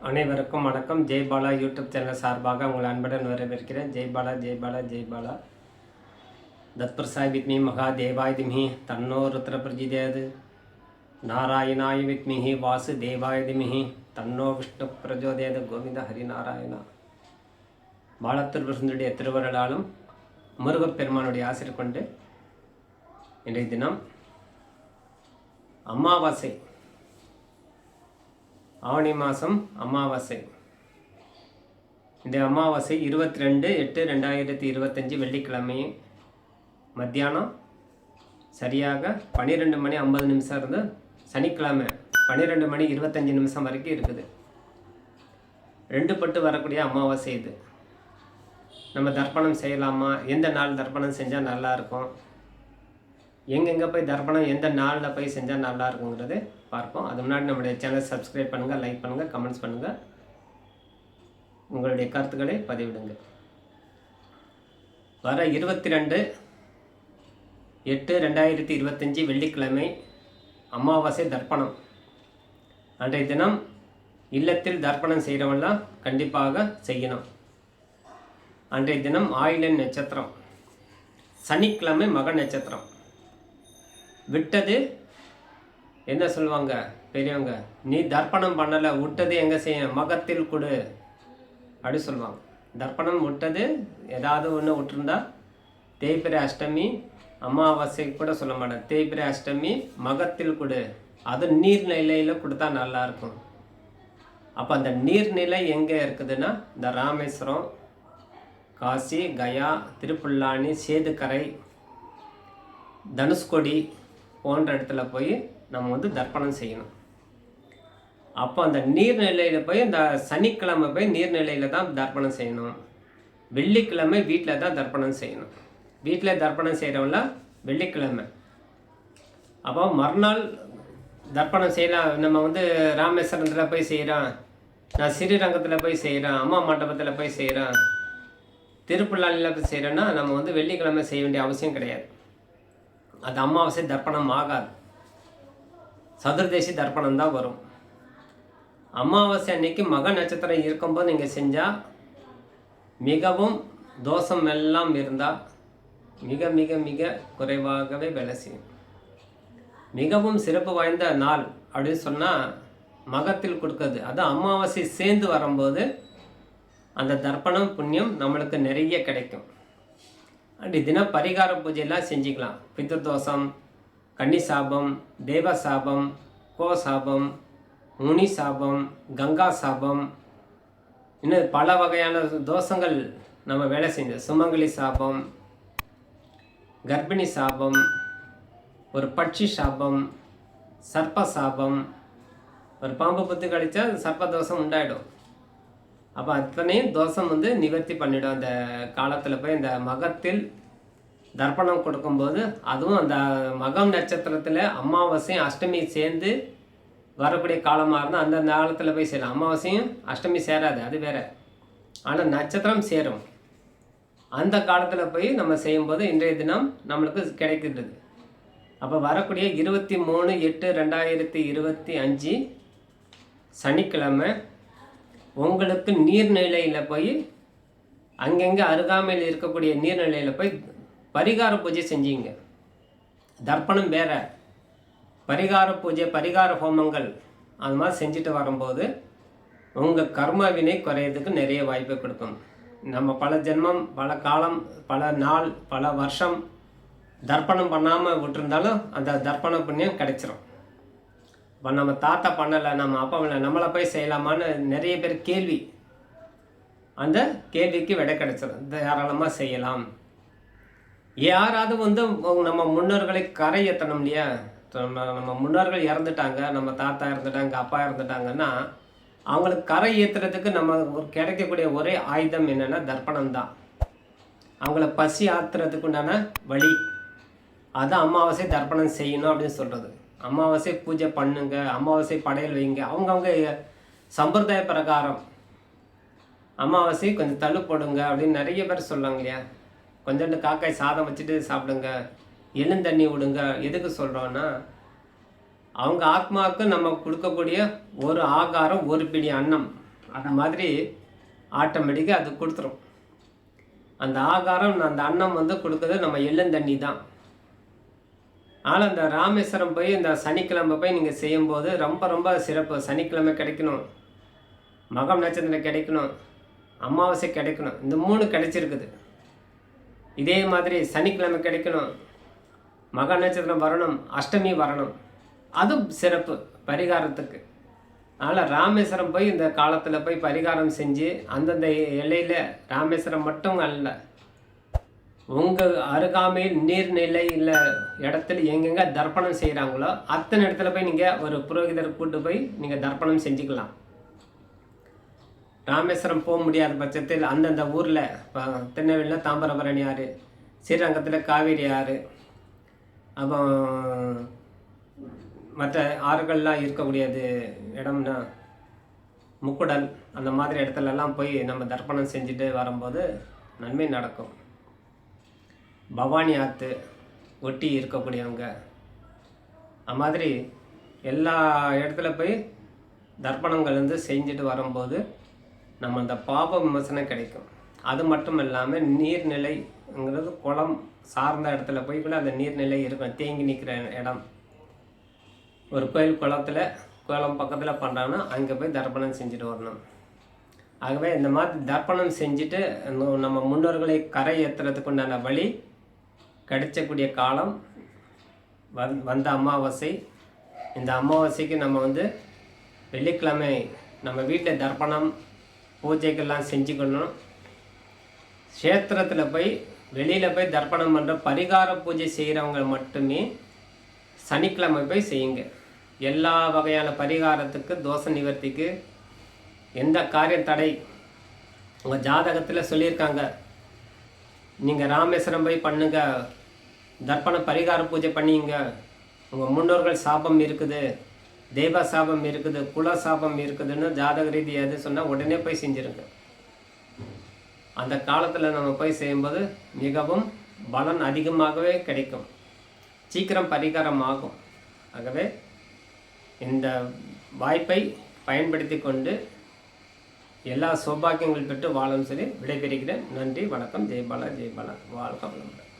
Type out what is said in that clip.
அனைவருக்கும் வணக்கம். Jaibala YouTube channel சார்பாக உங்கள் அன்புடன் வரவேற்கிறேன். ஜெய்பாலா ஜெய்பாலா ஜெய்பாலா. தத்புருஷாய் வித்மி மகாதேவாய் திமிஹி தன்னோ ருத்ர பிரஜோதயாத். நாராயணாய வித்மிஹி வாசுதேவாய திமிஹி தன்னோ விஷ்ணு பிரஜோதயாத். கோவிந்த ஹரிநாராயணா. பாலத்திருவருடைய திருவருளாலும் முருகப்பெருமானுடைய ஆசிரியர் கொண்டு இன்றைய தினம் அமாவாசை, ஆவணி மாதம் அமாவாசை. இந்த அமாவாசை 22/8/2025 வெள்ளிக்கிழமை மத்தியானம் சரியாக 12:50 இருந்து சனிக்கிழமை 12:25 வரைக்கும் இருக்குது. 2 பட்டு வரக்கூடிய அமாவாசை இது. நம்ம தர்ப்பணம் செய்யலாமா? எந்த நாள் தர்ப்பணம் செஞ்சால் நல்லாயிருக்கும், எங்கெங்கே போய் தர்ப்பணம் எந்த நாளில் போய் செஞ்சால் நல்லா இருக்குங்கிறது பார்ப்போம். அது முன்னாடி நம்மளுடைய சேனல் சப்ஸ்கிரைப் பண்ணுங்கள், லைக் பண்ணுங்கள், கமெண்ட்ஸ் பண்ணுங்கள், உங்களுடைய கருத்துக்களை பதிவிடுங்க. வர 22/8/2025 வெள்ளிக்கிழமை அமாவாசை தர்ப்பணம். அன்றைய தினம் இல்லத்தில் தர்ப்பணம் செய்கிறவங்களாம் கண்டிப்பாக செய்யணும். அன்றைய தினம் ஆயிலன் நட்சத்திரம், சனிக்கிழமை மக நட்சத்திரம். விட்டது என்ன சொல்லுவாங்க பெரியவங்க, நீ தர்ப்பணம் பண்ணலை, விட்டது எங்கே செய்ய, மகத்தில் கொடு அப்படி சொல்லுவாங்க. தர்ப்பணம் விட்டது ஏதாவது ஒன்று விட்டுருந்தா தேய்பிரை அஷ்டமி, அமாவாசை கூட சொல்ல மாட்டேன், தேய்பிரை அஷ்டமி மகத்தில் கொடு, அது நீர்நிலையில் கொடுத்தா நல்லாயிருக்கும். அப்போ அந்த நீர்நிலை எங்கே இருக்குதுன்னா இந்த ராமேஸ்வரம், காசி, கயா, திருப்புல்லானி, சேதுக்கரை, தனுஷ்கோடி போன்ற இடத்துல போய் நம்ம தர்ப்பணம் செய்யணும். அப்போ அந்த நீர்நிலையில் போய் இந்த சனிக்கிழமை போய் நீர்நிலையில் தான் தர்ப்பணம் செய்யணும். வெள்ளிக்கிழமை வீட்டில் தான் தர்ப்பணம் செய்யணும். வீட்டில் தர்ப்பணம் செய்கிறவங்கள வெள்ளிக்கிழமை. அப்போ மறுநாள் தர்ப்பணம் செய்யலாம். நம்ம ராமேஸ்வரத்தில் போய் செய்கிறோம், நான் ஸ்ரீரங்கத்தில் போய் செய்கிறேன், அம்மா மண்டபத்தில் போய் செய்கிறேன், திருப்புல்லானியில் போய் செய்கிறேன்னா நம்ம வெள்ளிக்கிழமை செய்ய வேண்டிய அவசியம் கிடையாது. அது அமாவாசை தர்ப்பணம் ஆகாது, சதுர்தேசி தர்ப்பணம் தான் வரும். அமாவாசை அன்னைக்கு மக நட்சத்திரம் இருக்கும்போது நீங்கள் செஞ்சால் மிகவும் தோஷம் எல்லாம் இருந்தால் மிக மிக மிக குறைவாகவே வேலை செய்யும். மிகவும் சிறப்பு வாய்ந்த நாள் அப்படின்னு சொன்னால் மகத்தில் கொடுக்குறது. அது அமாவாசை சேர்ந்து வரும்போது அந்த தர்ப்பணம் புண்ணியம் நம்மளுக்கு நிறைய கிடைக்கும். அண்ட் தினம் பரிகார பூஜையெல்லாம் செஞ்சுக்கலாம். பித்ருதோஷம், கன்னி சாபம், தேவ சாபம், கோ சாபம், முனி சாபம், கங்கா சாபம், இன்னும் பல வகையான தோஷங்கள் நம்ம வேலை செஞ்ச, சுமங்கலி சாபம், கர்ப்பிணி சாபம், ஒரு பட்சி சாபம், சர்ப்ப சாபம், ஒரு பாம்பு புத்து கடித்தா சர்ப்ப தோஷம் உண்டாயிடும். அப்போ அத்தனையும் தோஷம் நிவர்த்தி பண்ணிவிடும். அந்த காலத்தில் போய் இந்த மகத்தில் தர்ப்பணம் கொடுக்கும்போது, அதுவும் அந்த மகம் நட்சத்திரத்தில் அமாவாசையும் அஷ்டமி சேர்ந்து வரக்கூடிய காலமாக இருந்தால் அந்த காலத்தில் போய் சேரும். அமாவாசையும் அஷ்டமி சேராது, அது வேறு. ஆனால் நட்சத்திரம் சேரும். அந்த காலத்தில் போய் நம்ம செய்யும்போது இன்றைய தினம் நம்மளுக்கு கிடைக்கின்றது. அப்போ வரக்கூடிய 23/8/2025 சனிக்கிழமை உங்களுக்கு நீர்நிலையில் போய் அங்கங்கே அருகாமையில் இருக்கக்கூடிய நீர்நிலையில் போய் பரிகார பூஜை செஞ்சீங்க. தர்ப்பணம் வேற, பரிகார பூஜை, பரிகார ஹோமங்கள் அது மாதிரி செஞ்சுட்டு வரும்போது உங்கள் கர்ம வினை குறையிறதுக்கு நிறைய வாய்ப்பை கொடுக்கும். நம்ம பல ஜென்மம், பல காலம், பல நாள், பல வருஷம் தர்ப்பணம் பண்ணாமல் விட்டுருந்தாலும் அந்த தர்ப்பண புண்ணியம் கிடைச்சிரும். இப்போ நம்ம தாத்தா பண்ணலை, நம்ம அப்பா பண்ணலை, நம்மளை போய் செய்யலாமான்னு நிறைய பேர் கேள்வி. அந்த கேள்விக்கு விடை கிடைச்சிடும். தாராளமாக செய்யலாம். யாராவது நம்ம முன்னோர்களை கரை ஏற்றணும் இல்லையா? நம்ம முன்னோர்கள் இறந்துட்டாங்க, நம்ம தாத்தா இறந்துட்டாங்க, அப்பா இறந்துட்டாங்கன்னா அவங்களுக்கு கரை ஏற்றுறதுக்கு நம்ம கிடைக்கக்கூடிய ஒரே ஆயுதம் என்னென்னா தர்ப்பணம் தான். அவங்கள பசி ஆற்றுறதுக்கு உண்டான வழி. அதான் அமாவாசை தர்ப்பணம் செய்யணும் அப்படின்னு சொல்கிறது. அமாவாசை பூஜை பண்ணுங்க, அமாவாசை படையல் வைங்க. அவங்கவுங்க சம்பிரதாய பிரகாரம் அமாவாசை கொஞ்சம் தள்ளு போடுங்க அப்படின்னு நிறைய பேர் சொல்லுவாங்க இல்லையா? கொஞ்சோண்டு காக்காய் சாதம் வச்சுட்டு சாப்பிடுங்க, எள்ளுந்தண்ணி விடுங்க. எதுக்கு சொல்கிறோன்னா அவங்க ஆத்மாவுக்கு நம்ம கொடுக்கக்கூடிய ஒரு ஆகாரம், ஒரு பிடி அன்னம், அது மாதிரி ஆட்டோமேட்டிக்காக அது கொடுத்துரும். அந்த ஆகாரம் அந்த அன்னம் வந்து கொடுக்குறது நம்ம எள்ளந்தண்ணி தான். ஆனால் அந்த ராமேஸ்வரம் போய் இந்த சனிக்கிழமை போய் நீங்கள் செய்யும்போது ரொம்ப ரொம்ப சிறப்பு. சனிக்கிழமை கிடைக்கணும், மகம் நட்சத்திரம் கிடைக்கணும், அமாவாசை கிடைக்கணும். இந்த 3 கிடைச்சிருக்குது. இதே மாதிரி சனிக்கிழமை கிடைக்கணும், மக நட்சத்திரம் வரணும், அஷ்டமி வரணும். அதுவும் சிறப்பு பரிகாரத்துக்கு. அதனால் ராமேஸ்வரம் போய் இந்த காலத்தில் போய் பரிகாரம் செஞ்சு அந்தந்த எல்லையில் ராமேஸ்வரம் மட்டும் அல்ல, உங்கள் அருகாமையில் நீர்நிலை இல்லை இடத்துல எங்கெங்கே தர்ப்பணம் செய்கிறாங்களோ அத்தனை இடத்துல போய் நீங்கள் ஒரு புரோகிதரை கூட்டு போய் நீங்கள் தர்ப்பணம் செஞ்சுக்கலாம். ராமேஸ்வரம் போக முடியாத பட்சத்தில் அந்தந்த ஊரில் திருநெல்வேலியில் தாமிரபரணி ஆறு, ஸ்ரீரங்கத்தில் காவேரி ஆறு, அப்போ மற்ற ஆறுகள்லாம் இருக்கக்கூடியது இடம்னா முக்குடல், அந்த மாதிரி இடத்துலலாம் போய் நம்ம தர்ப்பணம் செஞ்சுட்டு வரும்போது நன்மை நடக்கும். பவானி ஆற்று ஒட்டி இருக்கக்கூடியவங்க அது மாதிரி எல்லா இடத்துல போய் தர்ப்பணங்கள் வந்து செஞ்சுட்டு வரும்போது நம்ம அந்த பாப விமர்சனம் கிடைக்கும். அது மட்டும் இல்லாமல் நீர்நிலைங்கிறது குளம் சார்ந்த இடத்துல போய் கூட அந்த நீர்நிலை இருக்கும், தேங்கி நிற்கிற இடம். ஒரு கோயில் குளம் பக்கத்தில் பண்ணுறாங்கன்னா அங்கே போய் தர்ப்பணம் செஞ்சுட்டு வரணும். ஆகவே இந்த மாதிரி தர்ப்பணம் செஞ்சுட்டு நம்ம முன்னோர்களை கரை ஏற்றுறதுக்கு உண்டான வழி கிடைச்சக்கூடிய காலம் வந்த அமாவாசை. இந்த அமாவாசைக்கு நம்ம வந்து வெள்ளிக்கிழமை நம்ம வீட்டில் தர்ப்பணம் பூஜைகள்லாம் செஞ்சுக்கணும். க்ஷேத்திரத்தில் போய் வெளியில் போய் தர்ப்பணம் பண்ணுற பரிகார பூஜை செய்கிறவங்க மட்டுமே சனிக்கிழமை போய் செய்யுங்க. எல்லா வகையான பரிகாரத்துக்கு, தோஷ நிவர்த்திக்கு, எந்த காரிய தடை உங்கள் ஜாதகத்தில் சொல்லியிருக்காங்க, நீங்கள் ராமேஸ்வரம் போய் பண்ணுங்க, தர்ப்பண பரிகார பூஜை பண்ணிங்க, உங்கள் முன்னோர்கள் சாபம் இருக்குது, தெய்வ சாபம் இருக்குது, குல சாபம் இருக்குதுன்னு ஜாதக ரீதி எது சொன்னால் உடனே போய் செஞ்சுருங்க. அந்த காலத்தில் நம்ம போய் செய்யும்போது மிகவும் பலன் அதிகமாகவே கிடைக்கும், சீக்கிரம் பரிகாரம் ஆகும். ஆகவே இந்த வாய்ப்பை பயன்படுத்தி கொண்டு எல்லா சௌபாக்கியங்கள் பெற்று வாழும் சொல்லி விடைபெறுகிறேன். நன்றி, வணக்கம். ஜெய்பாலா, வாழ்க வளமுடன்.